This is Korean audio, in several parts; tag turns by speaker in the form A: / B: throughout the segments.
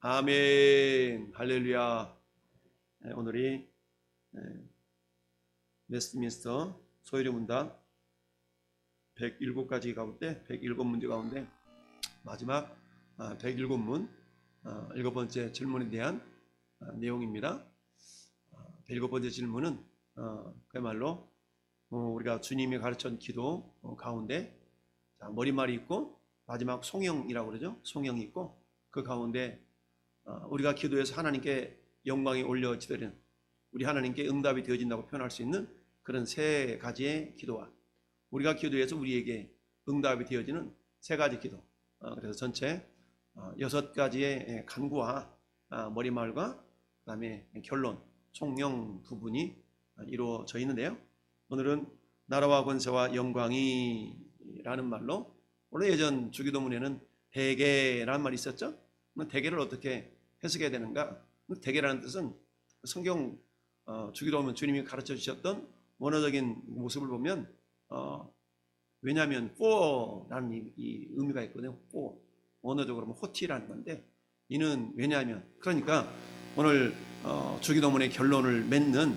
A: 아멘. 할렐루야. 오늘이 웨스트민스터 소요리 문답 107가지 가운데 107문제 가운데 마지막 107문 7번째 질문에 대한 내용입니다. 7번째 질문은 그야말로 우리가 주님이 가르친 기도 가운데 머리말이 있고 마지막 송영이라고 그러죠. 송영이 있고 그 가운데 우리가 기도해서 하나님께 영광이 올려지더니 우리 하나님께 응답이 되어진다고 표현할 수 있는 그런 세 가지의 기도와 우리가 기도해서 우리에게 응답이 되어지는 세 가지 기도, 그래서 전체 6가지의 간구와 머리말과 그 다음에 결론, 송영 부분이 이루어져 있는데요. 오늘은 나라와 권세와 영광이 라는 말로, 원래 예전 주기도문에는 대계라는 말이 있었죠. 대계를 어떻게 해석해야 되는가? 대계라는 뜻은 성경 주기도문 주님이 가르쳐 주셨던 원어적인 모습을 보면 왜냐하면 for라는 이 의미가 있거든요. for 원어적으로 보면 호티라는 건데, 이는 왜냐하면, 그러니까 오늘 주기도문의 결론을 맺는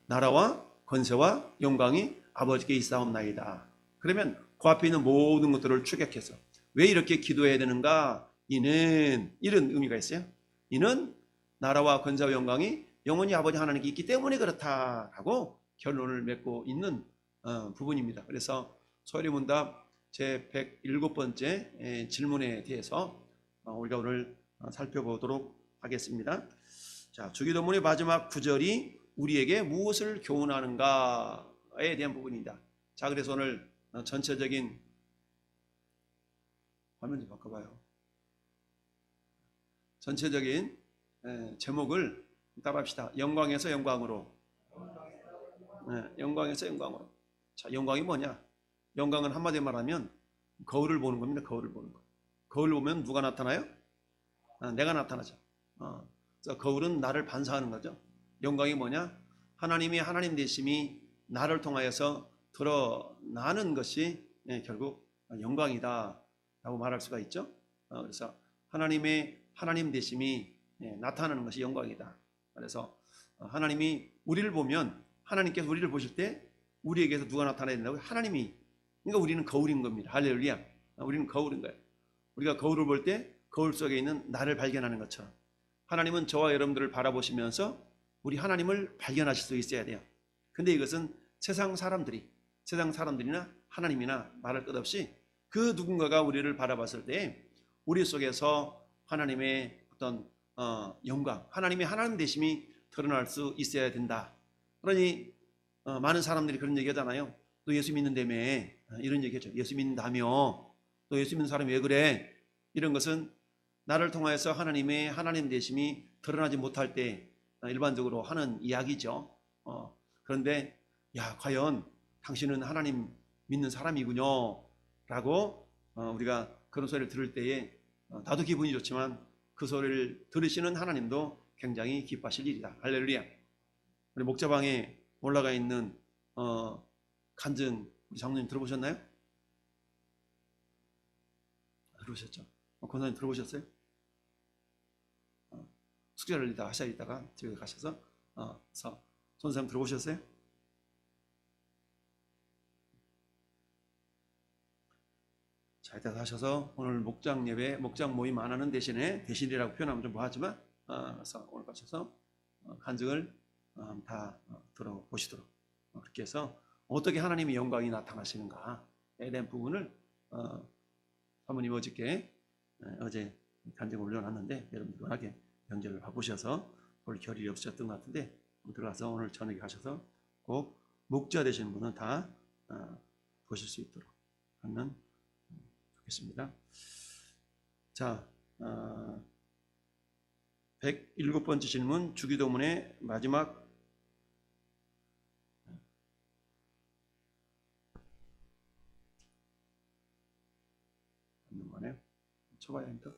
A: 나라와 권세와 영광이 아버지께 있사옵나이다. 그러면 그 앞에 있는 모든 것들을 추격해서 왜 이렇게 기도해야 되는가? 이는 이런 의미가 있어요. 이는 나라와 권세와 영광이 영원히 아버지 하나님께 있기 때문에 그렇다라고 결론을 맺고 있는 부분입니다. 그래서 소요리 문답 제 107번째 질문에 대해서 우리가 오늘 살펴보도록 하겠습니다. 자, 주기도문의 마지막 구절이 우리에게 무엇을 교훈하는가에 대한 부분입니다. 자, 그래서 오늘 전체적인 화면 좀 바꿔봐요. 전체적인 제목을 따라합시다. 영광에서 영광으로. 영광에서 영광으로. 자, 영광이 뭐냐? 영광은 한마디로 말하면 거울을 보는 겁니다. 거울을 보는 거. 거울을 보면 누가 나타나요? 내가 나타나죠. 그래서 거울은 나를 반사하는 거죠. 영광이 뭐냐? 하나님이 하나님 되심이 나를 통하여서 드러나는 것이 결국 영광이다 라고 말할 수가 있죠. 그래서 하나님의 하나님 되심이 나타나는 것이 영광이다. 그래서 하나님이 우리를 보면, 하나님께서 우리를 보실 때 우리에게서 누가 나타나야 된다고요? 하나님이. 그러니까 우리는 거울인 겁니다. 할렐루야. 우리는 거울인 거예요. 우리가 거울을 볼 때 거울 속에 있는 나를 발견하는 것처럼 하나님은 저와 여러분들을 바라보시면서 우리 하나님을 발견하실 수 있어야 돼요. 근데 이것은 세상 사람들이나 하나님이나 말할 것 없이 그 누군가가 우리를 바라봤을 때 우리 속에서 하나님의 어떤 영광, 하나님의 하나님 되심이 드러날 수 있어야 된다. 그러니 많은 사람들이 그런 얘기 하잖아요. 너 예수 믿는다며, 이런 얘기 하죠. 예수 믿는다며, 너 예수 믿는 사람이 왜 그래? 이런 것은 나를 통하여서 하나님의 하나님 되심이 드러나지 못할 때 일반적으로 하는 이야기죠. 그런데 야, 과연 당신은 하나님 믿는 사람이군요 라고 우리가 그런 소리를 들을 때에 나도 기분이 좋지만 그 소리를 들으시는 하나님도 굉장히 기뻐하실 일이다. 할렐루야. 우리 목자방에 올라가 있는 간증 우리 장로님 들어보셨나요? 들어보셨죠? 권사님 들어보셨어요? 숙제를 이따 하셔야겠다가 집에 가셔서 손사님 들어보셨어요? 자, 이따 하셔서 오늘 목장 예배, 목장 모임 안 하는 대신이라고 표현하면 좀 뭐하지만 그래서 오늘 가셔서 간증을 다 들어보시도록, 그렇게 해서 어떻게 하나님의 영광이 나타나시는가에 대한 부분을 사모님 어제 간증을 올려놨는데 여러분들 워낙에 연결을 바쁘셔서 볼 겨를이 없으셨던 것 같은데 들어가서 오늘 저녁에 가셔서 꼭 목자 되시는 분은 다 보실 수 있도록 하면 좋겠습니다. 자, 107번째 질문, 주기도문의 마지막 쳐봐야 합니다.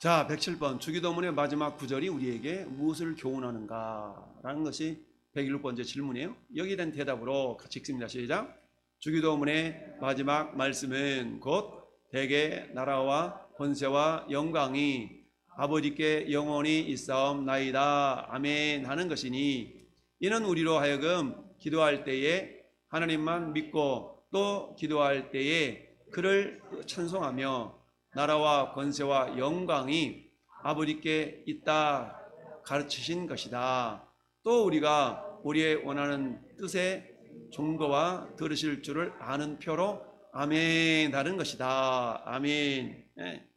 A: 자, 107번 주기도문의 마지막 구절이 우리에게 무엇을 교훈하는가라는 것이 107번째 질문이에요. 여기에 대한 대답으로 같이 읽습니다. 시작. 주기도문의 마지막 말씀은 곧 대개 나라와 권세와 영광이 아버지께 영원히 있사옵나이다. 아멘 하는 것이니 이는 우리로 하여금 기도할 때에 하나님만 믿고 또 기도할 때에 그를 찬송하며 나라와 권세와 영광이 아버지께 있다 가르치신 것이다. 또 우리가 우리의 원하는 뜻의 종거와 들으실 줄을 아는 표로 아멘 하는 것이다. 아멘. 네.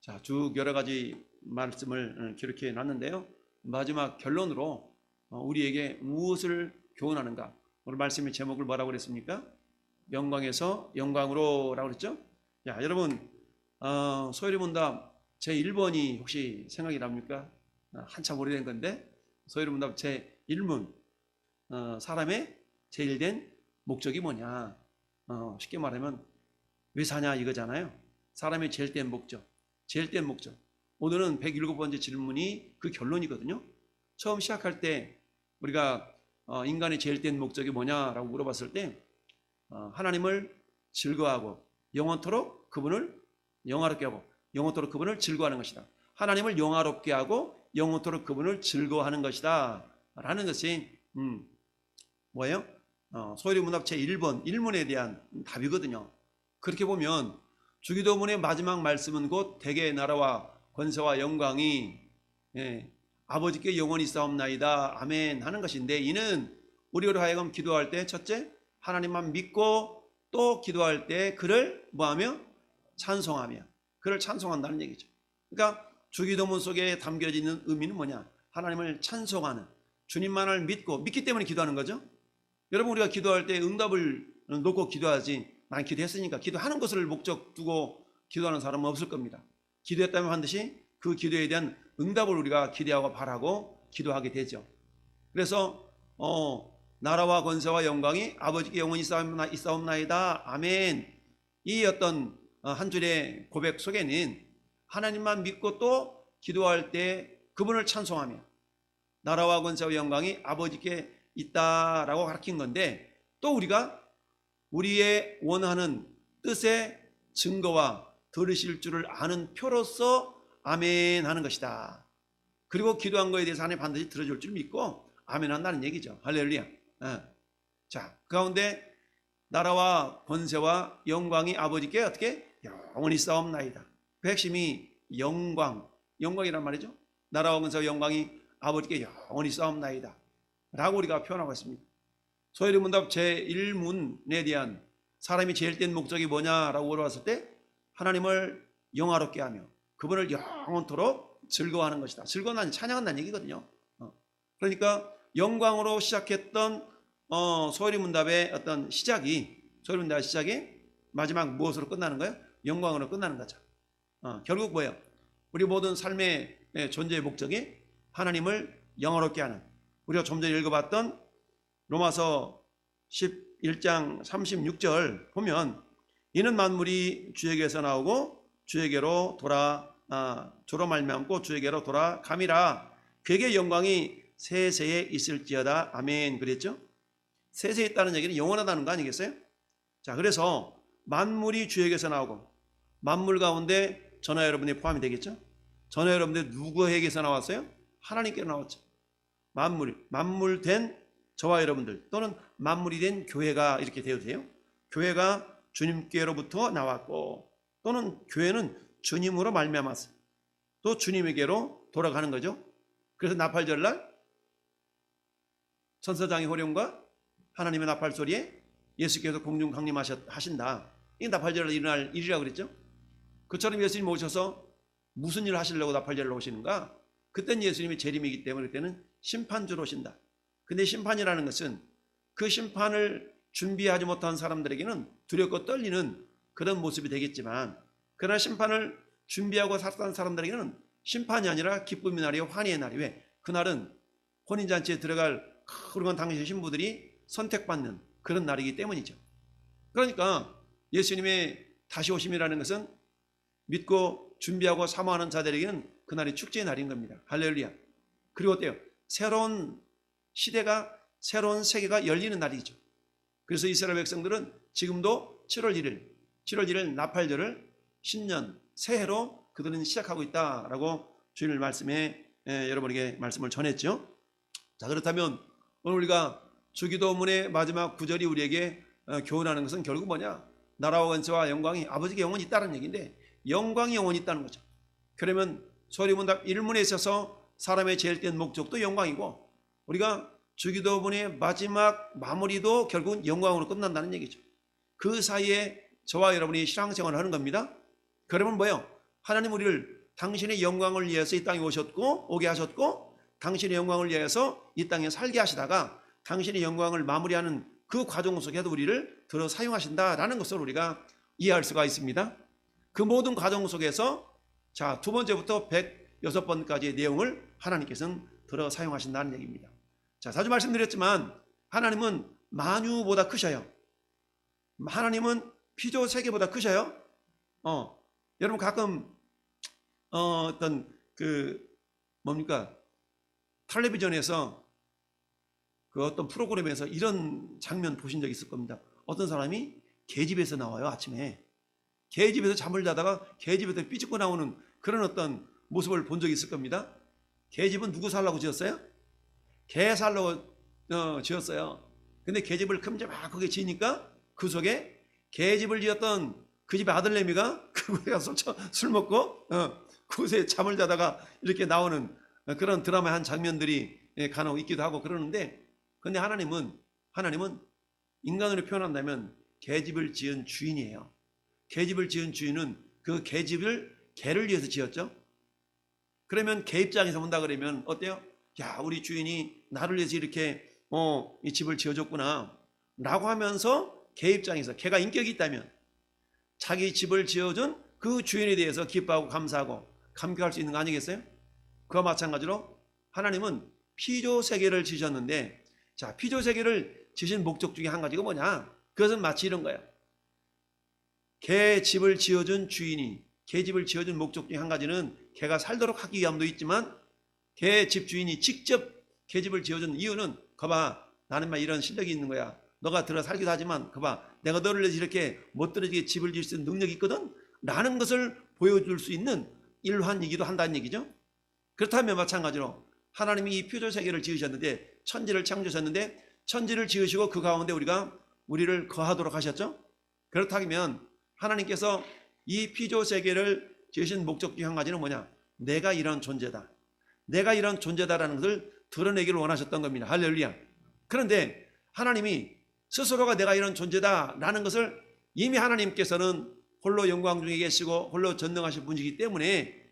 A: 자, 쭉 여러 가지 말씀을 기록해 놨는데요. 마지막 결론으로 우리에게 무엇을 교훈하는가? 오늘 말씀의 제목을 뭐라고 그랬습니까? 영광에서 영광으로 라고 그랬죠? 야, 여러분 소요리문답 제1번이 혹시 생각이 납니까? 한참 오래된 건데 소요리문답 제1문 사람의 제일된 목적이 뭐냐? 쉽게 말하면 왜 사냐 이거잖아요. 사람의 제일된 목적. 제일된 목적. 오늘은 107번째 질문이 그 결론이거든요. 처음 시작할 때 우리가 인간의 제일된 목적이 뭐냐라고 물어봤을 때 하나님을 즐거워하고 영원토록 그분을 영화롭게 하고 영원토록 그분을 즐거워하는 것이다. 하나님을 영화롭게 하고 영원토록 그분을 즐거워하는 것이다 라는 것이 뭐예요? 소요리문답 제1번 1문에 대한 답이거든요. 그렇게 보면 주기도문의 마지막 말씀은 곧 대개의 나라와 권세와 영광이 아버지께 영원히 있사옵나이다. 아멘 하는 것인데 이는 우리로 하여금 기도할 때 첫째 하나님만 믿고 또 기도할 때 그를 뭐하며? 찬송하며 그를 찬송한다는 얘기죠. 그러니까 주기도문 속에 담겨져 있는 의미는 뭐냐? 하나님을 찬송하는 주님만을 믿기 때문에 기도하는 거죠. 여러분 우리가 기도할 때 응답을 놓고 기도하지 난 기도했으니까 기도하는 것을 목적 두고 기도하는 사람은 없을 겁니다. 기도했다면 반드시 그 기도에 대한 응답을 우리가 기대하고 바라고 기도하게 되죠. 그래서 나라와 권세와 영광이 아버지께 영원히 있사옵나이다. 아멘. 이 어떤 한 줄의 고백 속에는 하나님만 믿고 또 기도할 때 그분을 찬송하며 나라와 권세와 영광이 아버지께 있다라고 가르친 건데 또 우리가 우리의 원하는 뜻의 증거와 들으실 줄을 아는 표로서 아멘 하는 것이다. 그리고 기도한 거에 대해서 하나님 반드시 들어줄 줄 믿고 아멘 한다는 얘기죠. 할렐루야. 자, 그 가운데 나라와 권세와 영광이 아버지께 어떻게? 영원히 있사옵나이다. 그 핵심이 영광이란 말이죠. 나라와 권세와 영광이 아버지께 영원히 있사옵나이다 라고 우리가 표현하고 있습니다. 소요리문답 제1문에 대한 사람이 제일된 목적이 뭐냐라고 물어봤을 때 하나님을 영화롭게 하며 그분을 영원토록 즐거워하는 것이다. 즐거워하는 찬양한다는 얘기거든요. 그러니까 영광으로 시작했던 소요리문답의 어떤 소요리문답의 시작이 마지막 무엇으로 끝나는 거예요? 영광으로 끝나는 거죠. 결국 뭐예요? 우리 모든 삶의 존재의 목적이 하나님을 영화롭게 하는 우리가 좀 전에 읽어봤던 로마서 11장 36절 보면 이는 만물이 주에게서 나오고 주에게로 주로 말미암고 주에게로 돌아감이라 그에게 영광이 세세에 있을지어다. 아멘 그랬죠? 세세에 있다는 얘기는 영원하다는 거 아니겠어요? 자, 그래서 만물이 주에게서 나오고 만물 가운데 저나 여러분이 포함이 되겠죠? 저나 여러분들 누구에게서 나왔어요? 하나님께로 나왔죠. 만물된 저와 여러분들 또는 만물이 된 교회가 이렇게 되어도 돼요. 교회가 주님께로부터 나왔고 또는 교회는 주님으로 말미암았어요. 또 주님에게로 돌아가는 거죠. 그래서 나팔절날 천사장의 호령과 하나님의 나팔 소리에 예수께서 공중 강림하신다. 이 나팔절날 일어날 일이라고 그랬죠. 그처럼 예수님 오셔서 무슨 일을 하시려고 나팔절날 오시는가? 그때는 예수님이 재림이기 때문에 그때는 심판주로 오신다. 근데 심판이라는 것은 그 심판을 준비하지 못한 사람들에게는 두렵고 떨리는 그런 모습이 되겠지만 그러나 심판을 준비하고 살았던 사람들에게는 심판이 아니라 기쁨의 날이요 환희의 날이 왜? 그날은 혼인잔치에 들어갈 훌륭한 당신 신부들이 선택받는 그런 날이기 때문이죠. 그러니까 예수님의 다시 오심이라는 것은 믿고 준비하고 사모하는 자들에게는 그날이 축제의 날인 겁니다. 할렐루야. 그리고 어때요? 새로운 시대가, 새로운 세계가 열리는 날이죠. 그래서 이스라엘 백성들은 지금도 7월 1일 나팔절을 신년 새해로 그들은 시작하고 있다라고 주일 말씀에 여러분에게 말씀을 전했죠. 자, 그렇다면 오늘 우리가 주기도문의 마지막 구절이 우리에게 교훈하는 것은 결국 뭐냐? 나라와 권세와 영광이 아버지께 영원히 있다는 얘기인데, 영광이 영원히 있다는 거죠. 그러면 소리문답 1문에 있어서 사람의 제일 된 목적도 영광이고, 우리가 주기도문의 마지막 마무리도 결국은 영광으로 끝난다는 얘기죠. 그 사이에 저와 여러분이 신앙생활을 하는 겁니다. 그러면 뭐예요? 하나님 우리를 당신의 영광을 위해서 이 땅에 오게 하셨고, 당신의 영광을 위해서 이 땅에 살게 하시다가 당신의 영광을 마무리하는 그 과정 속에도 우리를 들어 사용하신다라는 것을 우리가 이해할 수가 있습니다. 그 모든 과정 속에서 자, 두 번째부터 106번까지의 내용을 하나님께서는 들어 사용하신다는 얘기입니다. 자, 자주 말씀드렸지만 하나님은 만유보다 크셔요. 하나님은 피조 세계보다 크셔요. 여러분 가끔 어떤 텔레비전에서 그 어떤 프로그램에서 이런 장면 보신 적 있을 겁니다. 어떤 사람이 계집에서 나와요. 아침에 계집에서 잠을 자다가 계집에서 삐죽고 나오는 그런 어떤 모습을 본 적이 있을 겁니다. 계집은 누구 살라고 지었어요? 개 살라고 지었어요. 근데 계집을 큼지막하게 지니까 그 속에 계집을 지었던 그 집의 아들내미가 그곳에 가서 술 먹고 그곳에 잠을 자다가 이렇게 나오는 그런 드라마의 한 장면들이 간혹 있기도 하고 그러는데, 근데 하나님은 인간으로 표현한다면 계집을 지은 주인이에요. 계집을 지은 주인은 그 계집을 개를 위해서 지었죠. 그러면 개 입장에서 본다 그러면 어때요? 야, 우리 주인이 나를 위해서 이렇게 이 집을 지어줬구나 라고 하면서 개 입장에서, 개가 인격이 있다면 자기 집을 지어준 그 주인에 대해서 기뻐하고 감사하고 감격할 수 있는 거 아니겠어요? 그와 마찬가지로 하나님은 피조 세계를 지으셨는데, 자, 피조 세계를 지으신 목적 중에 한 가지가 뭐냐? 그것은 마치 이런 거예요. 개 집을 지어준 주인이, 개 집을 지어준 목적 중에 한 가지는 개가 살도록 하기 위함도 있지만, 개 집 주인이 직접 개 집을 지어준 이유는 거봐, 나는 막 이런 실력이 있는 거야. 너가 들어 살기도 하지만 거봐, 내가 너를 위해서 이렇게 멋들어지게 집을 지을 수 있는 능력이 있거든 라는 것을 보여줄 수 있는 일환이기도 한다는 얘기죠. 그렇다면 마찬가지로 하나님이 이 피조 세계를 지으셨는데, 천지를 창조하셨는데, 천지를 지으시고 그 가운데 우리를 거하도록 하셨죠. 그렇다면 하나님께서 이 피조 세계를 지으신 목적 중 한 가지는 뭐냐? 내가 이런 존재다, 내가 이런 존재다라는 것을 드러내기를 원하셨던 겁니다. 할렐루야. 그런데 하나님이 스스로가 내가 이런 존재다라는 것을 이미 하나님께서는 홀로 영광 중에 계시고 홀로 전능하신 분이기 때문에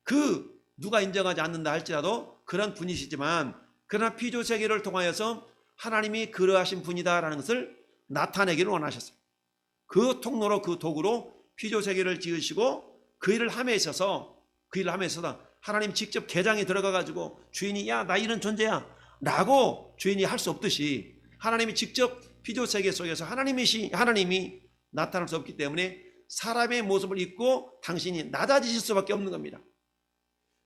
A: 그 누가 인정하지 않는다 할지라도 그런 분이시지만, 그러나 피조 세계를 통하여서 하나님이 그러하신 분이다라는 것을 나타내기를 원하셨어요. 그 통로로, 그 도구로 피조 세계를 지으시고 그 일을 함에 있어서 하나님 직접 개장에 들어가 가지고 주인이 야, 나 이런 존재야 라고 주인이 할 수 없듯이, 하나님이 직접 피조 세계 속에서 하나님이 나타날 수 없기 때문에 사람의 모습을 입고 당신이 낮아지실 수밖에 없는 겁니다.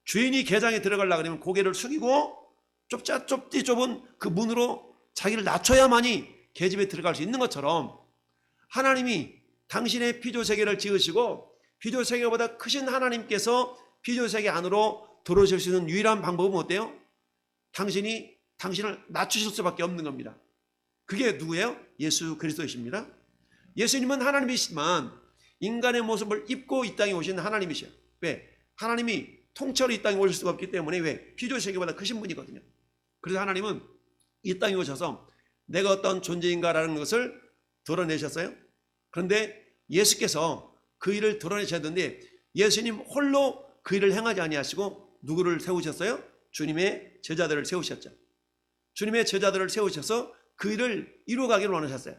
A: 주인이 개장에 들어가려고 하면 고개를 숙이고 좁디 좁은 그 문으로 자기를 낮춰야만이 계집에 들어갈 수 있는 것처럼, 하나님이 당신의 피조 세계를 지으시고 피조 세계보다 크신 하나님께서 피조 세계 안으로 들어오실 수 있는 유일한 방법은 어때요? 당신을 낮추실 수밖에 없는 겁니다. 그게 누구예요? 예수 그리스도이십니다. 예수님은 하나님이시지만 인간의 모습을 입고 이 땅에 오신 하나님이셔요. 왜? 하나님이 통째로 이 땅에 오실 수가 없기 때문에, 왜? 피조 세계보다 크신 분이거든요. 그래서 하나님은 이 땅에 오셔서 내가 어떤 존재인가라는 것을 드러내셨어요. 그런데 예수께서 그 일을 드러내셨는데, 예수님 홀로 그 일을 행하지 아니하시고 누구를 세우셨어요? 주님의 제자들을 세우셨죠. 주님의 제자들을 세우셔서 그 일을 이루어가기를 원하셨어요.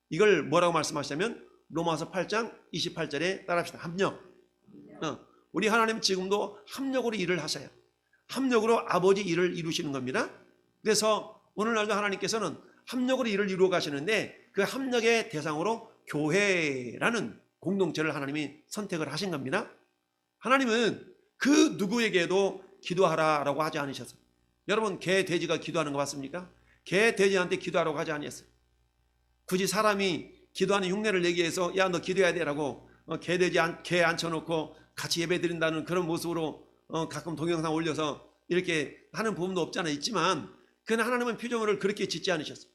A: 이걸 뭐라고 말씀하시냐면 로마서 8장 28절에 따라합시다. 합력. 우리 하나님 지금도 합력으로 일을 하셔요. 합력으로 아버지 일을 이루시는 겁니다. 그래서 오늘날도 하나님께서는 합력으로 일을 이루어 가시는데, 그 합력의 대상으로 교회라는 공동체를 하나님이 선택을 하신 겁니다. 하나님은 그 누구에게도 기도하라라고 하지 않으셨어요. 여러분, 개, 돼지가 기도하는 거 봤습니까? 개, 돼지한테 기도하라고 하지 않았어요. 굳이 사람이 기도하는 흉내를 내기 위해서 야, 너 기도해야 되라고 개, 돼지 개 앉혀놓고 같이 예배 드린다는 그런 모습으로 가끔 동영상 올려서 이렇게 하는 부분도 없지 않아 있지만, 그러나 하나님은 표정을 그렇게 짓지 않으셨어요.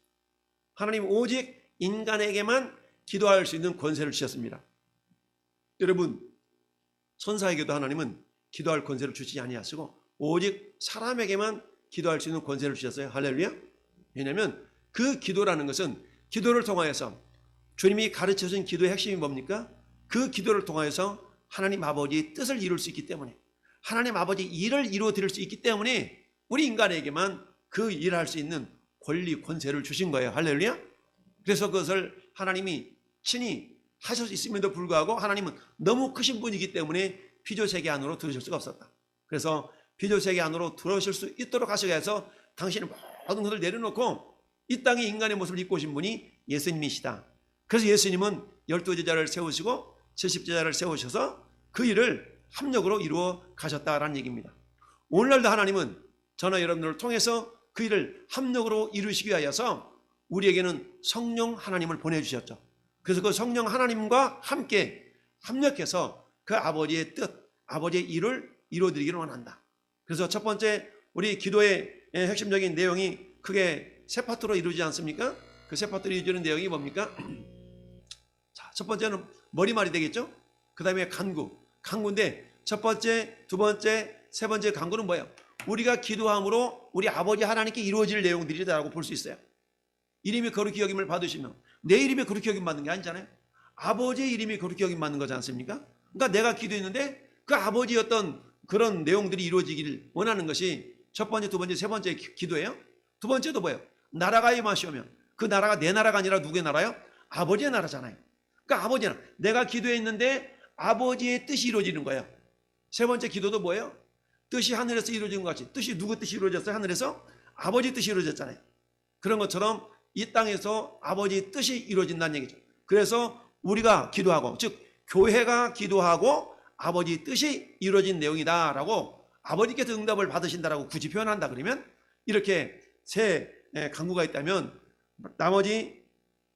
A: 하나님 오직 인간에게만 기도할 수 있는 권세를 주셨습니다. 여러분, 천사에게도 하나님은 기도할 권세를 주지 아니하시고 오직 사람에게만 기도할 수 있는 권세를 주셨어요. 할렐루야. 왜냐하면 그 기도라는 것은 기도를 통하여서 주님이 가르쳐준 기도의 핵심이 뭡니까? 그 기도를 통하여서 하나님 아버지의 뜻을 이룰 수 있기 때문에, 하나님 아버지 일을 이루어 드릴 수 있기 때문에 우리 인간에게만 그 일을 할 수 있는 권리, 권세를 주신 거예요. 할렐루야. 그래서 그것을 하나님이 친히 하실 수 있음에도 불구하고 하나님은 너무 크신 분이기 때문에 피조세계 안으로 들으실 수가 없었다. 그래서 피조세계 안으로 들어오실 수 있도록 하시기 위해서 당신의 모든 것을 내려놓고 이 땅에 인간의 모습을 입고 오신 분이 예수님이시다. 그래서 예수님은 12제자를 세우시고 70제자를 세우셔서 그 일을 합력으로 이루어 가셨다라는 얘기입니다. 오늘날도 하나님은 저나 여러분들을 통해서 그 일을 합력으로 이루시기 위하여서 우리에게는 성령 하나님을 보내주셨죠. 그래서 그 성령 하나님과 함께 합력해서 그 아버지의 뜻, 아버지의 일을 이루어드리기를 원한다. 그래서 첫 번째 우리 기도의 핵심적인 내용이 크게 세 파트로 이루어지지 않습니까? 그 세 파트로 이루어지는 내용이 뭡니까? 자, 첫 번째는 머리말이 되겠죠? 그 다음에 간구인데 첫 번째, 두 번째, 세 번째 간구는 뭐예요? 우리가 기도함으로 우리 아버지 하나님께 이루어질 내용들이라고 볼 수 있어요. 이름이 거룩히 여김을 받으시면 내 이름이 거룩히 여김 받는 게 아니잖아요. 아버지의 이름이 거룩히 여김 받는 거지 않습니까? 그러니까 내가 기도했는데 그 아버지의 어떤 그런 내용들이 이루어지기를 원하는 것이 첫 번째, 두 번째, 세 번째 기도예요. 두 번째도 뭐예요? 나라가 임하시오면 그 나라가 내 나라가 아니라 누구의 나라요? 아버지의 나라잖아요. 그러니까 아버지의 나라. 내가 기도했는데 아버지의 뜻이 이루어지는 거예요. 세 번째 기도도 뭐예요? 뜻이 하늘에서 이루어진 것 같이. 뜻이 누구 뜻이 이루어졌어요? 하늘에서? 아버지 뜻이 이루어졌잖아요. 그런 것처럼 이 땅에서 아버지 뜻이 이루어진다는 얘기죠. 그래서 우리가 기도하고, 즉 교회가 기도하고 아버지 뜻이 이루어진 내용이다라고 아버지께서 응답을 받으신다라고 굳이 표현한다 그러면 이렇게 세 간구가 있다면 나머지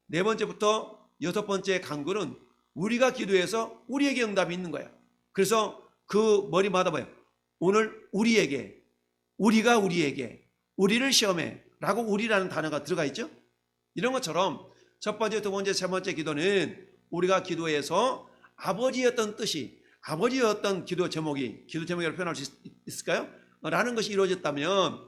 A: 네 번째부터 여섯 번째 간구는 우리가 기도해서 우리에게 응답이 있는 거예요. 그래서 그 머리마다 뭐예요? 오늘 우리에게, 우리가 우리에게, 우리를 시험해 라고 우리라는 단어가 들어가 있죠. 이런 것처럼 첫 번째, 두 번째, 세 번째 기도는 우리가 기도해서 아버지의 어떤 뜻이, 아버지의 어떤 기도 제목이, 기도 제목이라고 표현할 수 있을까요? 라는 것이 이루어졌다면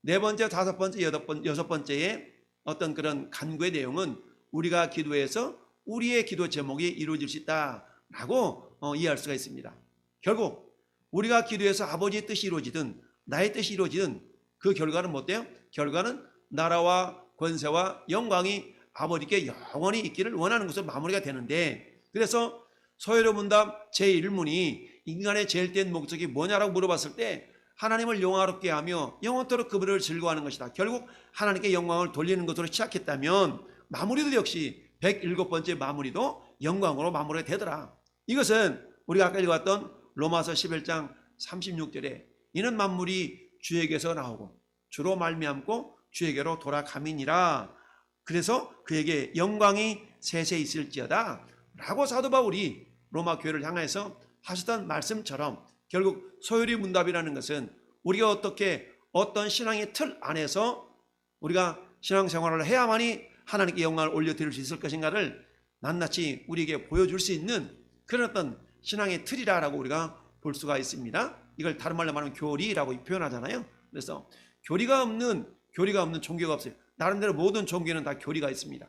A: 네 번째, 다섯 번째, 여섯 번째의 어떤 그런 간구의 내용은 우리가 기도해서 우리의 기도 제목이 이루어질 수 있다라고 이해할 수가 있습니다. 결국 우리가 기도해서 아버지의 뜻이 이루어지든 나의 뜻이 이루어지든 그 결과는 뭐 어때요? 결과는 나라와 권세와 영광이 아버지께 영원히 있기를 원하는 것으로 마무리가 되는데, 그래서 서열의 문답 제1문이 인간의 제일 된 목적이 뭐냐라고 물어봤을 때 하나님을 영화롭게 하며 영원토록 그분을 즐거워하는 것이다. 결국 하나님께 영광을 돌리는 것으로 시작했다면 마무리도 역시 107번째 마무리도 영광으로 마무리가 되더라. 이것은 우리가 아까 읽었던 로마서 11장 36절에 이는 만물이 주에게서 나오고 주로 말미암고 주에게로 돌아감이니라. 그래서 그에게 영광이 세세 있을지어다 라고 사도 바울이 로마 교회를 향해서 하셨던 말씀처럼 결국 소요리 문답이라는 것은 우리가 어떻게 어떤 신앙의 틀 안에서 우리가 신앙생활을 해야만이 하나님께 영광을 올려드릴 수 있을 것인가를 낱낱이 우리에게 보여줄 수 있는 그런 어떤 신앙의 틀이라고 우리가 볼 수가 있습니다. 이걸 다른 말로 말하면 교리라고 표현하잖아요. 그래서 교리가 없는 종교가 없어요. 나름대로 모든 종교는 다 교리가 있습니다.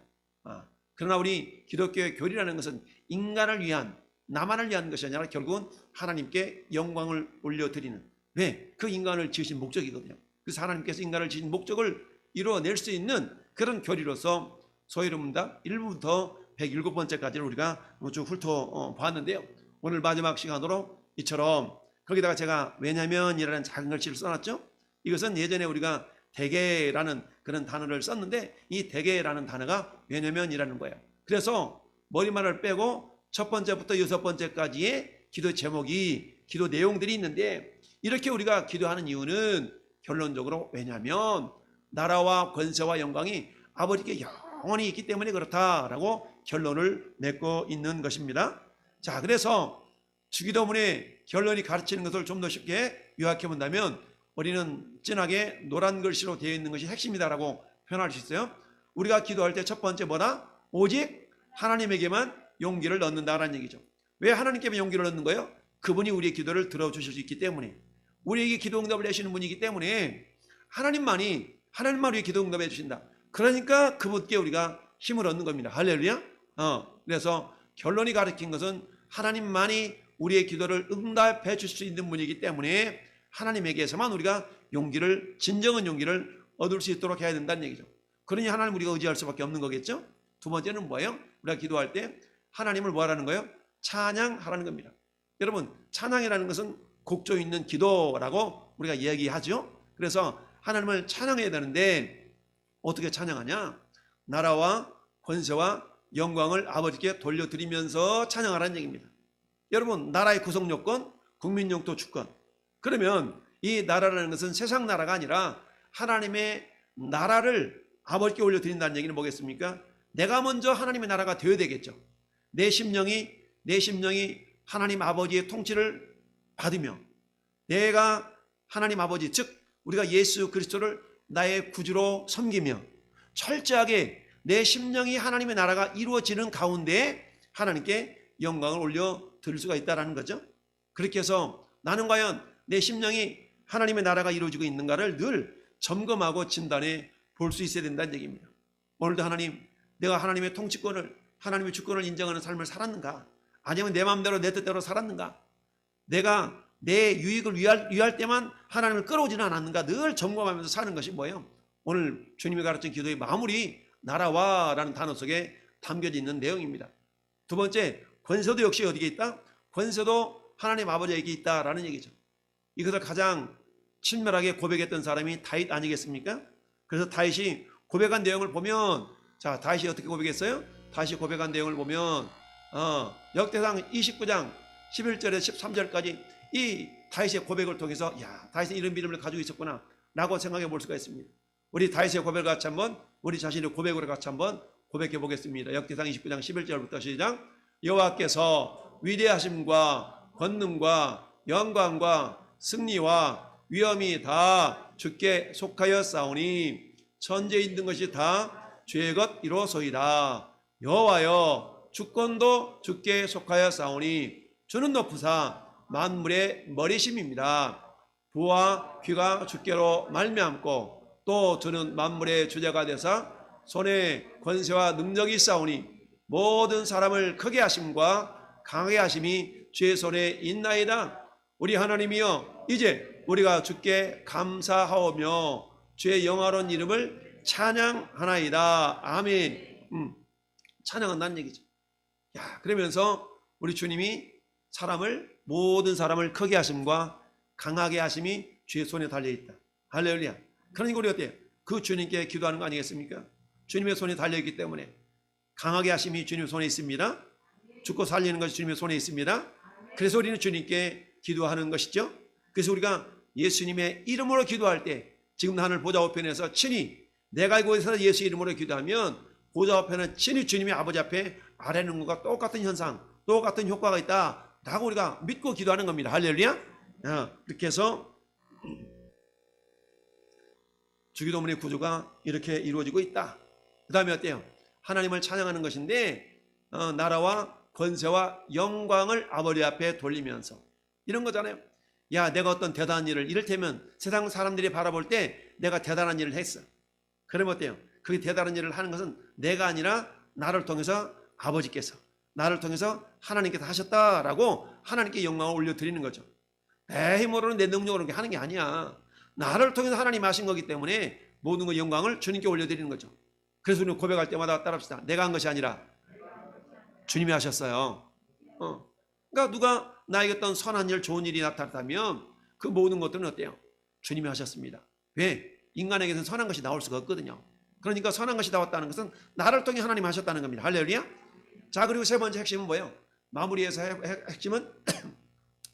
A: 그러나 우리 기독교의 교리라는 것은 인간을 위한, 나만을 위한 것이 아니라 결국은 하나님께 영광을 올려드리는, 왜? 그 인간을 지으신 목적이거든요. 그래서 하나님께서 인간을 지으신 목적을 이루어낼 수 있는 그런 교리로서 소위로 문답 1부부터 107번째까지를 우리가 쭉 훑어봤는데요. 오늘 마지막 시간으로 이처럼 거기다가 제가 왜냐면이라는 작은 글씨를 써놨죠. 이것은 예전에 우리가 대개라는 그런 단어를 썼는데 이 대개라는 단어가 왜냐면이라는 거예요. 그래서 머리말을 빼고 첫 번째부터 여섯 번째까지의 기도 제목이 기도 내용들이 있는데 이렇게 우리가 기도하는 이유는 결론적으로 왜냐하면 나라와 권세와 영광이 아버지께 영원히 있기 때문에 그렇다라고 결론을 맺고 있는 것입니다. 자, 그래서 주기도문의 결론이 가르치는 것을 좀 더 쉽게 요약해 본다면 우리는 진하게 노란 글씨로 되어 있는 것이 핵심이다라고 표현할 수 있어요. 우리가 기도할 때 첫 번째 뭐다? 오직 하나님에게만 용기를 넣는다라는 얘기죠. 왜 하나님께만 용기를 넣는 거예요? 그분이 우리의 기도를 들어주실 수 있기 때문에, 우리에게 기도 응답을 내시는 분이기 때문에 하나님만 우리의 기도 응답해 주신다. 그러니까 그분께 우리가 힘을 얻는 겁니다. 할렐루야. 그래서 결론이 가르친 것은 하나님만이 우리의 기도를 응답해 줄 수 있는 분이기 때문에 하나님에게서만 우리가 진정한 용기를 얻을 수 있도록 해야 된다는 얘기죠. 그러니 하나님 우리가 의지할 수밖에 없는 거겠죠. 두 번째는 뭐예요? 우리가 기도할 때 하나님을 뭐 하라는 거예요? 찬양하라는 겁니다. 여러분, 찬양이라는 것은 곡조 있는 기도라고 우리가 이야기하죠. 그래서 하나님을 찬양해야 되는데 어떻게 찬양하냐? 나라와 권세와 영광을 아버지께 돌려드리면서 찬양하라는 얘기입니다. 여러분, 나라의 구성 요건, 국민 영토 주권. 그러면 이 나라라는 것은 세상 나라가 아니라 하나님의 나라를 아버지께 올려드린다는 얘기는 뭐겠습니까? 내가 먼저 하나님의 나라가 되어야 되겠죠. 내 심령이 하나님 아버지의 통치를 받으며 내가 하나님 아버지, 즉 우리가 예수 그리스도를 나의 구주로 섬기며 철저하게 내 심령이 하나님의 나라가 이루어지는 가운데 하나님께 영광을 올려드릴 수가 있다는 거죠. 그렇게 해서 나는 과연 내 심령이 하나님의 나라가 이루어지고 있는가를 늘 점검하고 진단해 볼 수 있어야 된다는 얘기입니다. 오늘도 하나님, 내가 하나님의 통치권을, 하나님의 주권을 인정하는 삶을 살았는가? 아니면 내 마음대로 내 뜻대로 살았는가? 내가 내 유익을 위할 때만 하나님을 끌어오지는 않았는가? 늘 점검하면서 사는 것이 뭐예요? 오늘 주님이 가르친 기도의 마무리, 나라와 라는 단어 속에 담겨져 있는 내용입니다. 두 번째, 권세도 역시 어디에 있다? 권세도 하나님 아버지에게 있다라는 얘기죠. 이것을 가장 친밀하게 고백했던 사람이 다윗 아니겠습니까? 그래서 다윗이 고백한 내용을 보면, 자, 다윗이 어떻게 고백했어요? 다윗이 고백한 내용을 보면 역대상 29장 11절에서 13절까지 이 다윗의 고백을 통해서 야, 다윗은 이런 믿음을 가지고 있었구나 라고 생각해 볼 수가 있습니다. 우리 다윗의 고백을 같이 한번, 우리 자신의 고백으로 같이 한번 고백해 보겠습니다. 역대상 29장 11절부터 시작. 여호와께서 위대하심과 권능과 영광과 승리와 위엄이 다 주께 속하여 싸우니 천지에 있는 것이 다 주의 것이로소이다. 여호와여, 주권도 주께 속하여 싸우니 주는 높으사 만물의 머리심입니다. 부와 귀가 주께로 말미암고 또 주는 만물의 주자가 되사 손에 권세와 능력이 싸우니 모든 사람을 크게 하심과 강하게 하심이 주의 손에 있나이다. 우리 하나님이여, 이제 우리가 주께 감사하오며 주의 영화로운 이름을 찬양하나이다. 아멘. 찬양한다는 얘기죠. 야, 그러면서 우리 주님이 모든 사람을 크게 하심과 강하게 하심이 주의 손에 달려있다. 할렐루야. 그러니까 우리 어때요? 그 주님께 기도하는 거 아니겠습니까? 주님의 손에 달려있기 때문에 강하게 하심이 주님의 손에 있습니다. 죽고 살리는 것이 주님의 손에 있습니다. 그래서 우리는 주님께 기도하는 것이죠. 그래서 우리가 예수님의 이름으로 기도할 때 지금 하늘 보좌 우편에서 친히 내가 이곳에서 예수 이름으로 기도하면 보좌 우편은 친히 주님의 아버지 앞에 아뢰는 것과 똑같은 현상, 똑같은 효과가 있다라고 우리가 믿고 기도하는 겁니다. 할렐루야. 그렇게 해서 주기도문의 구조가 이렇게 이루어지고 있다. 그 다음에 어때요? 하나님을 찬양하는 것인데 나라와 권세와 영광을 아버지 앞에 돌리면서 이런 거잖아요. 야, 내가 어떤 대단한 일을, 이를테면 세상 사람들이 바라볼 때 내가 대단한 일을 했어. 그러면 어때요? 그게 대단한 일을 하는 것은 내가 아니라 나를 통해서 아버지께서, 나를 통해서 하나님께서 하셨다라고 하나님께 영광을 올려드리는 거죠. 내 힘으로는, 내 능력으로 하는 게 아니야. 나를 통해서 하나님 하신 거기 때문에 모든 그 영광을 주님께 올려드리는 거죠. 그래서 우리는 고백할 때마다 따라합시다. 내가 한 것이 아니라 주님이 하셨어요. 그러니까 누가 나에게 어떤 선한 일, 좋은 일이 나타났다면 그 모든 것들은 어때요? 주님이 하셨습니다. 왜? 인간에게서는 선한 것이 나올 수가 없거든요. 그러니까 선한 것이 나왔다는 것은 나를 통해 하나님 하셨다는 겁니다. 할렐루야. 자, 그리고 세 번째 핵심은 뭐예요? 마무리해서 핵심은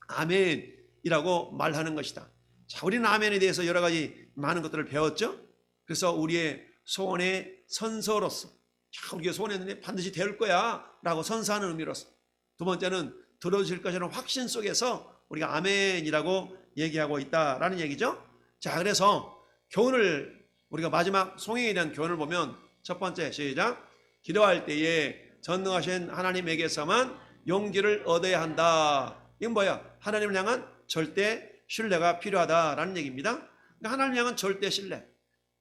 A: 아멘이라고 말하는 것이다. 자, 우리는 아멘에 대해서 여러 가지 많은 것들을 배웠죠. 그래서 우리의 소원의 선서로서, 자, 우리가 소원했는데 반드시 될 거야 라고 선서하는 의미로서, 두 번째는 들어주실 것이라는 확신 속에서 우리가 아멘이라고 얘기하고 있다라는 얘기죠. 자, 그래서 교훈을, 우리가 마지막 송행에 대한 교훈을 보면, 첫 번째, 시작. 기도할 때에 전능하신 하나님에게서만 용기를 얻어야 한다. 이건 뭐야? 하나님을 향한 절대 신뢰가 필요하다라는 얘기입니다. 그러니까 하나님을 향한 절대 신뢰.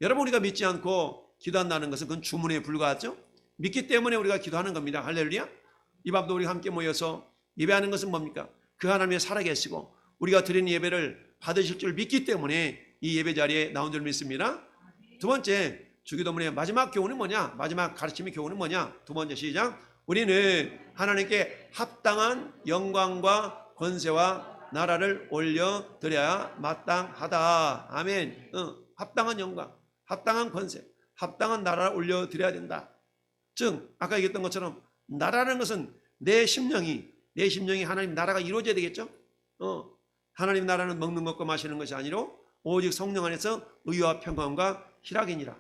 A: 여러분, 우리가 믿지 않고 기도한다는 것은 그건 주문에 불과하죠. 믿기 때문에 우리가 기도하는 겁니다. 할렐루야. 이 밤도 우리가 함께 모여서 예배하는 것은 뭡니까? 그 하나님이 살아계시고 우리가 드리는 예배를 받으실 줄 믿기 때문에 이 예배 자리에 나온 줄 믿습니다. 두 번째, 주기도문의 마지막 교훈은 뭐냐? 마지막 가르침의 교훈은 뭐냐? 두 번째, 시작. 우리는 하나님께 합당한 영광과 권세와 나라를 올려드려야 마땅하다. 아멘. 합당한 영광, 합당한 권세, 합당한 나라를 올려드려야 된다. 즉 아까 얘기했던 것처럼 나라는 것은 내 심령이 하나님 나라가 이루어져야 되겠죠. 하나님 나라는 먹는 것과 마시는 것이 아니로 오직 성령 안에서 의와 평강과 희락이니라.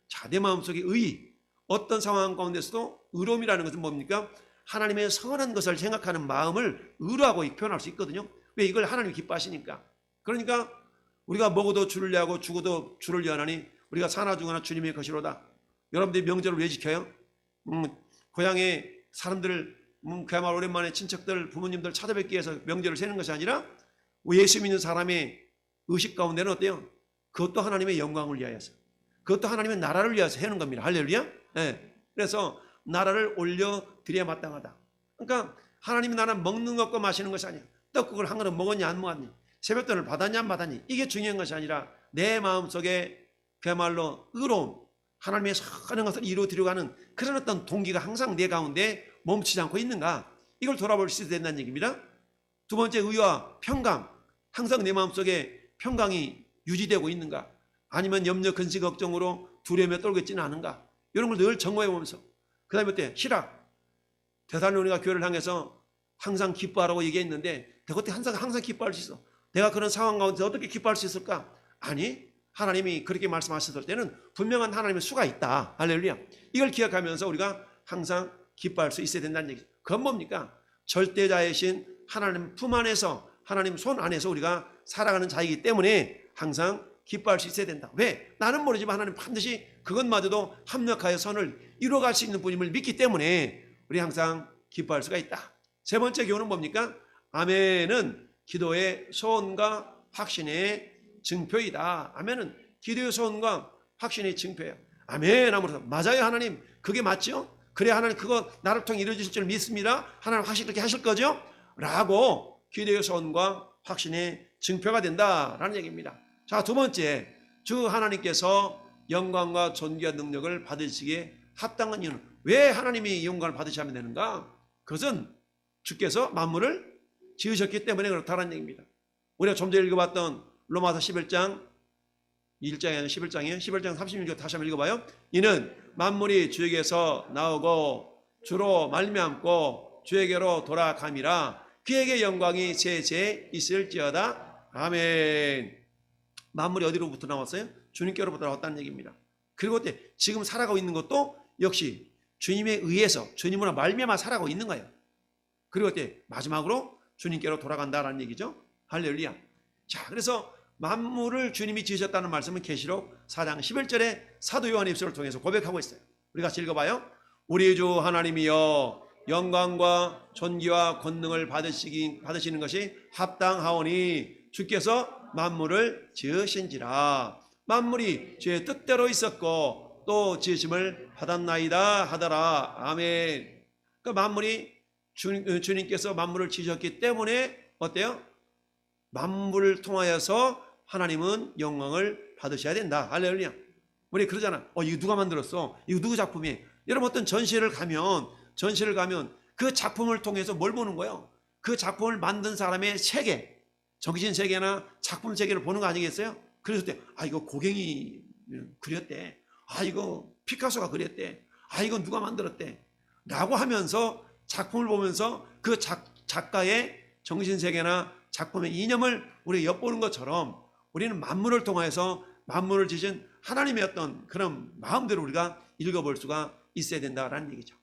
A: 자, 내 마음속에 의, 어떤 상황 가운데서도 의로움이라는 것은 뭡니까? 하나님의 선한 것을 생각하는 마음을 의로하고 표현할 수 있거든요. 왜? 이걸 하나님이 기뻐하시니까. 그러니까 우리가 먹어도 주를 위하고 죽어도 주를 위하나니 우리가 사나 죽으나 주님의 것이로다. 여러분들이 명절을 왜 지켜요? 고향에 사람들을 그야말로 오랜만에 친척들, 부모님들 찾아뵙기 위해서 명절을 세는 것이 아니라 예수 믿는 사람의 의식 가운데는 어때요? 그것도 하나님의 영광을 위하여서, 그것도 하나님의 나라를 위해서 해는 겁니다. 할렐루야. 네. 그래서 나라를 올려드려야 마땅하다. 그러니까 하나님의 나라는 먹는 것과 마시는 것이 아니야. 떡국을 한 그릇 먹었냐 안 먹었니, 세뱃돈을 받았냐 안 받았니, 이게 중요한 것이 아니라 내 마음속에 그야말로 의로움, 하나님의 선한 것을 이루어드리려고 하는 그런 어떤 동기가 항상 내 가운데 멈추지 않고 있는가, 이걸 돌아볼 수 있다는 얘기입니다. 두 번째, 의와 평강, 항상 내 마음속에 평강이 유지되고 있는가, 아니면 염려, 근심, 걱정으로 두려움에 떨고 있지는 않은가, 이런 걸 늘 점검해 보면서, 그 다음에 어때? 희락. 데살로니가 교회를 향해서 항상 기뻐하라고 얘기했는데 내가 어떻게 항상 기뻐할 수 있어? 내가 그런 상황 가운데 어떻게 기뻐할 수 있을까? 아니, 하나님이 그렇게 말씀하셨을 때는 분명한 하나님의 수가 있다. 할렐루야. 이걸 기억하면서 우리가 항상 기뻐할 수 있어야 된다는 얘기죠. 그건 뭡니까? 절대자이신 하나님 품 안에서, 하나님 손 안에서 우리가 살아가는 자이기 때문에 항상 기뻐할 수 있어야 된다. 왜? 나는 모르지만 하나님 반드시 그것마저도 합력하여 선을 이루어갈 수 있는 분임을 믿기 때문에 우리 항상 기뻐할 수가 있다. 세 번째 교훈은 뭡니까? 아멘은 기도의 소원과 확신의 증표이다. 아멘은 기도의 소원과 확신의 증표예요. 아멘 하면서 맞아요 하나님, 그게 맞죠? 그래 하나님 그거 나를 통해 이루어질 줄 믿습니다. 하나님 확실히 그렇게 하실 거죠? 라고 기도의 소원과 확신의 증표가 된다라는 얘기입니다. 자, 두 번째, 주 하나님께서 영광과 존귀와 능력을 받으시기에 합당한 이유는, 왜 하나님이 영광을 받으셔야 되는가? 그것은 주께서 만물을 지으셨기 때문에 그렇다는 얘기입니다. 우리가 좀 전에 읽어봤던 로마서 11장 1장이 아니라 11장이에요. 11장 36절 다시 한번 읽어봐요. 이는 만물이 주에게서 나오고 주로 말미암고 주에게로 돌아감이라. 그에게 영광이 세세 있을지어다. 아멘. 만물이 어디로부터 나왔어요? 주님께로부터 나왔다는 얘기입니다. 그리고 지금 살아가고 있는 것도 역시 주님에 의해서, 주님으로 말미암아 살아가고 있는 거예요. 그리고 마지막으로 주님께로 돌아간다라는 얘기죠. 할렐루야. 자, 그래서 만물을 주님이 지으셨다는 말씀은 계시록 4장 11절에 사도 요한의 입술을 통해서 고백하고 있어요. 우리 같이 읽어봐요. 우리 주 하나님이여 영광과 존귀와 권능을 받으시는 것이 합당하오니 주께서 만물을 지으신지라. 만물이 주의 뜻대로 있었고 또 지으심을 받았나이다 하더라. 아멘. 그러니까 만물이 주님께서 만물을 지으셨기 때문에 어때요? 만물을 통하여서 하나님은 영광을 받으셔야 된다. 할렐루야. 우리 그러잖아. 이거 누가 만들었어? 이거 누구 작품이에요? 여러분 어떤 전시를 가면 그 작품을 통해서 뭘 보는 거예요? 그 작품을 만든 사람의 세계, 정신 세계나 작품 세계를 보는 거 아니겠어요? 그래서 이거 고갱이 그렸대. 이거 피카소가 그렸대. 이거 누가 만들었대. 라고 하면서 작품을 보면서 그 작가의 정신 세계나 작품의 이념을 우리가 엿보는 것처럼 우리는 만물을 통해서 만물을 지신 하나님의 어떤 그런 마음대로 우리가 읽어볼 수가 있어야 된다라는 얘기죠.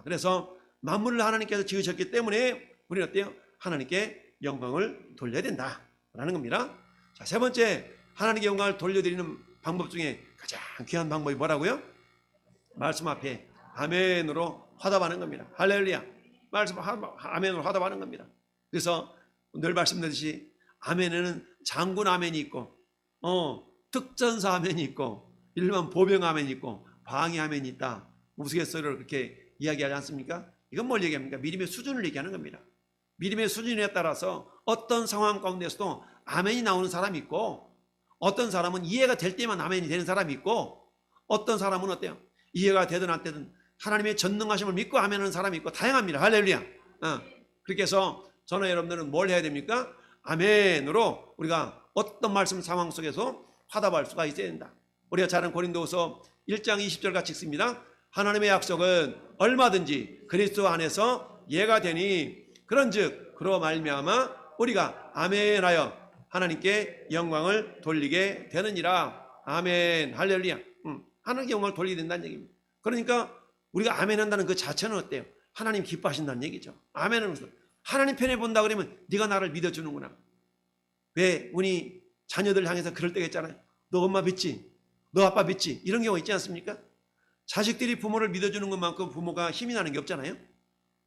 A: 그래서 만물을 하나님께서 지으셨기 때문에 우리는 어때요? 하나님께 영광을 돌려야 된다라는 겁니다. 자, 세 번째, 하나님께 영광을 돌려드리는 방법 중에 가장 귀한 방법이 뭐라고요? 말씀 앞에 아멘으로 화답하는 겁니다. 할렐루야. 말씀 아멘으로 화답하는 겁니다. 그래서 늘 말씀드렸듯이 아멘에는 장군 아멘이 있고 특전사 아멘이 있고 일반 보병 아멘이 있고 방위 아멘이 있다. 우스갯소리로 그렇게 이야기하지 않습니까? 이건 뭘 얘기합니까? 믿음의 수준을 얘기하는 겁니다. 믿음의 수준에 따라서 어떤 상황 가운데서도 아멘이 나오는 사람이 있고, 어떤 사람은 이해가 될 때만 아멘이 되는 사람이 있고, 어떤 사람은 어때요? 이해가 되든 안 되든 하나님의 전능하심을 믿고 아멘하는 사람이 있고, 다양합니다. 할렐루야. 그렇게 해서 저는 여러분들은 뭘 해야 됩니까? 아멘으로 우리가 어떤 말씀 상황 속에서 화답할 수가 있어야 된다. 우리가 잘 아는 고린도후서 1장 20절 같이 읽습니다. 하나님의 약속은 얼마든지 그리스도 안에서 예가 되니 그런즉 그로 말미암아 우리가 아멘하여 하나님께 영광을 돌리게 되느니라. 아멘. 할렐루야. 하나님께 영광을 돌리게 된다는 얘기입니다. 그러니까 우리가 아멘한다는 그 자체는 어때요? 하나님 기뻐하신다는 얘기죠. 아멘은 하나님 편에 본다 그러면 네가 나를 믿어주는구나. 왜 우리 자녀들 향해서 그럴 때가 있잖아요. 너 엄마 믿지? 너 아빠 믿지? 이런 경우 있지 않습니까? 자식들이 부모를 믿어주는 것만큼 부모가 힘이 나는 게 없잖아요.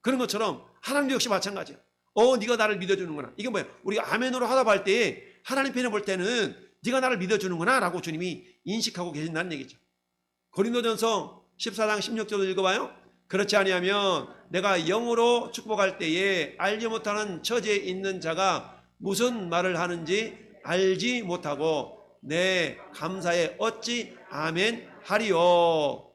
A: 그런 것처럼 하나님도 역시 마찬가지야. 네가 나를 믿어주는구나. 이게 뭐예요? 우리가 아멘으로 화답할 때 하나님 편에 볼 때는 네가 나를 믿어주는구나 라고 주님이 인식하고 계신다는 얘기죠. 고린도전서 14장 16절을 읽어봐요. 그렇지 아니하면 내가 영으로 축복할 때에 알지 못하는 처지에 있는 자가 무슨 말을 하는지 알지 못하고 내 감사에 어찌 아멘 하리요.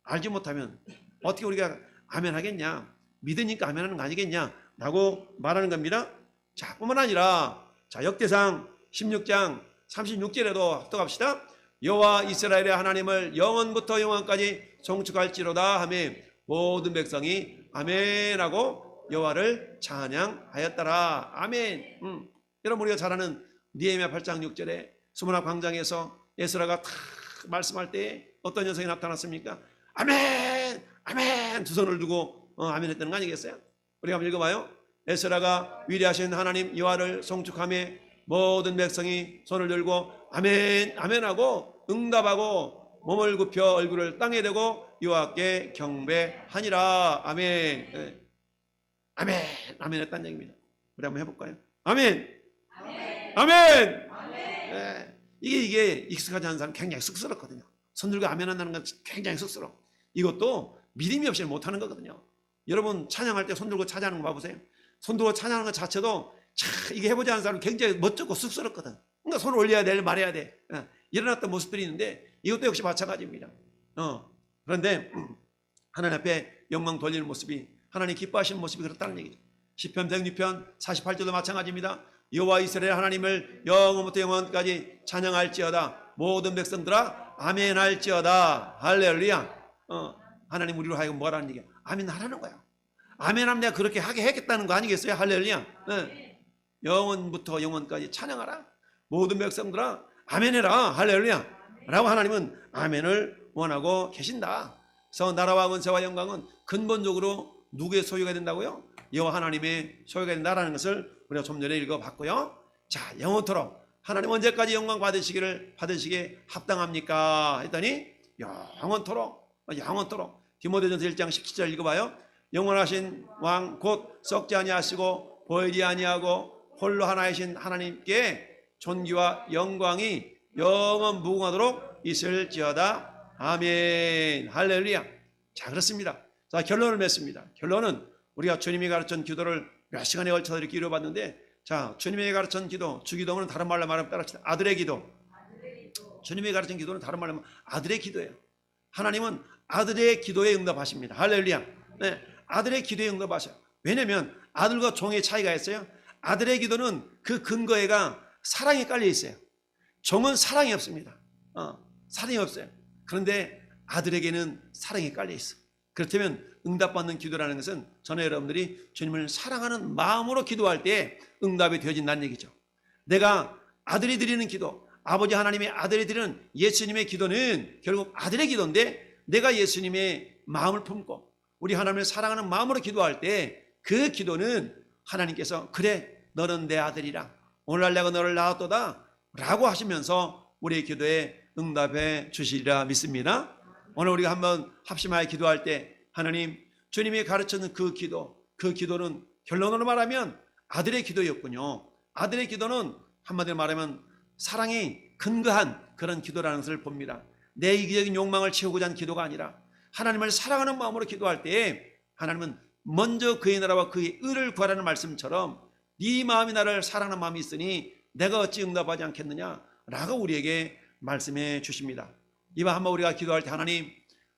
A: 알지 못하면 어떻게 우리가 아멘 하겠냐? 믿으니까 아멘 하는 거 아니겠냐? 라고 말하는 겁니다. 자, 뿐만 아니라 자, 역대상 16장 36절에도 또 갑시다. 여호와 이스라엘의 하나님을 영원부터 영원까지 송축할지로다 하며 모든 백성이 아멘하고 여호와를 찬양하였더라. 아멘. 여러분 우리가 잘 아는 느헤미야 8장 6절에 수문학 광장에서 에스라가 탁 말씀할 때 어떤 녀석이 나타났습니까? 아멘! 아멘! 두 손을 두고 아멘 했다는 거 아니겠어요? 우리가 한번 읽어봐요. 에스라가 위대하신 하나님 여호와를 송축하며 모든 백성이 손을 들고 아멘! 아멘하고 응답하고 몸을 굽혀 얼굴을 땅에 대고 여호와께 경배하니라. 아멘. 아멘! 아멘 했다는 얘기입니다. 우리 한번 해볼까요? 아멘! 아멘! 아멘! 네. 이게 익숙하지 않은 사람 굉장히 쑥스럽거든요. 손 들고 아멘 한다는 건 굉장히 쑥스러워. 이것도 믿음이 없이는 못하는 거거든요. 여러분 찬양할 때 손 들고 찬양하는 거 봐보세요. 손 들고 찬양하는 것 자체도 이게 해보지 않은 사람은 굉장히 멋쩍고 쑥스럽거든. 그러니까 손을 올려야 돼, 말해야 돼. 일어났던 모습들이 있는데 이것도 역시 마찬가지입니다. 그런데 하나님 앞에 영광 돌리는 모습이 하나님 기뻐하시는 모습이 그렇다는 얘기죠. 시편 106편 48절도 마찬가지입니다. 여호와 이스라엘 하나님을 영원부터 영원까지 찬양할지어다. 모든 백성들아 아멘 할지어다. 할렐루야. 하나님 우리로 하여금 뭐라는 얘기야? 아멘 하라는 거야. 아멘 하면 내가 그렇게 하게 했겠다는 거 아니겠어요? 할렐루야. 영원부터 영원까지 찬양하라. 모든 백성들아 아멘 해라. 할렐루야. 라고 하나님은 아멘을 원하고 계신다. 그래서 나라와 권세와 영광은 근본적으로 누구의 소유가 된다고요? 여호와 하나님의 소유가 된다라는 것을 우리가 좀 전에 읽어봤고요. 자, 영원토록 하나님 언제까지 영광 받으시기에 합당합니까? 했더니 영원토록 디모데전서 1장 17절 읽어봐요. 영원하신 왕 곧 썩지 아니하시고 보이지 아니하고 홀로 하나이신 하나님께 존귀와 영광이 영원 무궁하도록 있을지어다. 아멘. 할렐루야. 자, 그렇습니다. 자, 결론을 맺습니다. 결론은 우리가 주님이 가르친 기도를 몇 시간에 걸쳐서 이렇게 이루어봤는데, 자, 주님이 가르친 기도, 주기도는 다른 말로 말하면 따라합시다. 아들의 기도. 주님이 가르친 기도는 다른 말로 하면 아들의 기도예요. 하나님은 아들의 기도에 응답하십니다. 할렐루야. 네, 아들의 기도에 응답하셔요. 왜냐하면 아들과 종의 차이가 있어요. 아들의 기도는 그 근거에가 사랑이 깔려 있어요. 종은 사랑이 없습니다. 사랑이 없어요. 그런데 아들에게는 사랑이 깔려 있어. 그렇다면 응답받는 기도라는 것은 저는 여러분들이 주님을 사랑하는 마음으로 기도할 때 응답이 되어진다는 얘기죠. 내가 아들이 드리는 기도, 아버지 하나님의 아들이 드리는 예수님의 기도는 결국 아들의 기도인데, 내가 예수님의 마음을 품고 우리 하나님을 사랑하는 마음으로 기도할 때 그 기도는 하나님께서 그래 너는 내 아들이라 오늘날 내가 너를 낳았도다 라고 하시면서 우리의 기도에 응답해 주시리라 믿습니다. 오늘 우리가 한번 합심하여 기도할 때 하나님, 주님이 가르치는 그 기도는 결론으로 말하면 아들의 기도였군요. 아들의 기도는 한마디로 말하면 사랑이 근거한 그런 기도라는 것을 봅니다. 내 이기적인 욕망을 채우고자 하는 기도가 아니라 하나님을 사랑하는 마음으로 기도할 때에 하나님은 먼저 그의 나라와 그의 의를 구하라는 말씀처럼 네 마음이 나를 사랑하는 마음이 있으니 내가 어찌 응답하지 않겠느냐라고 우리에게 말씀해 주십니다. 이번 한번 우리가 기도할 때 하나님,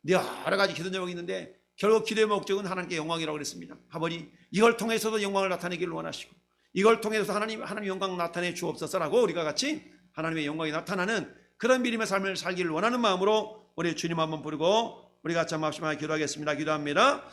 A: 여러 가지 기도 제목이 있는데 결국 기도의 목적은 하나님께 영광이라고 그랬습니다. 아버지, 이걸 통해서도 영광을 나타내기를 원하시고 이걸 통해서 하나님 영광 나타내 주옵소서라고 우리가 같이 하나님의 영광이 나타나는 그런 믿음의 삶을 살기를 원하는 마음으로 우리 주님 한번 부르고 우리 같이 한번 합심하여 기도하겠습니다. 기도합니다.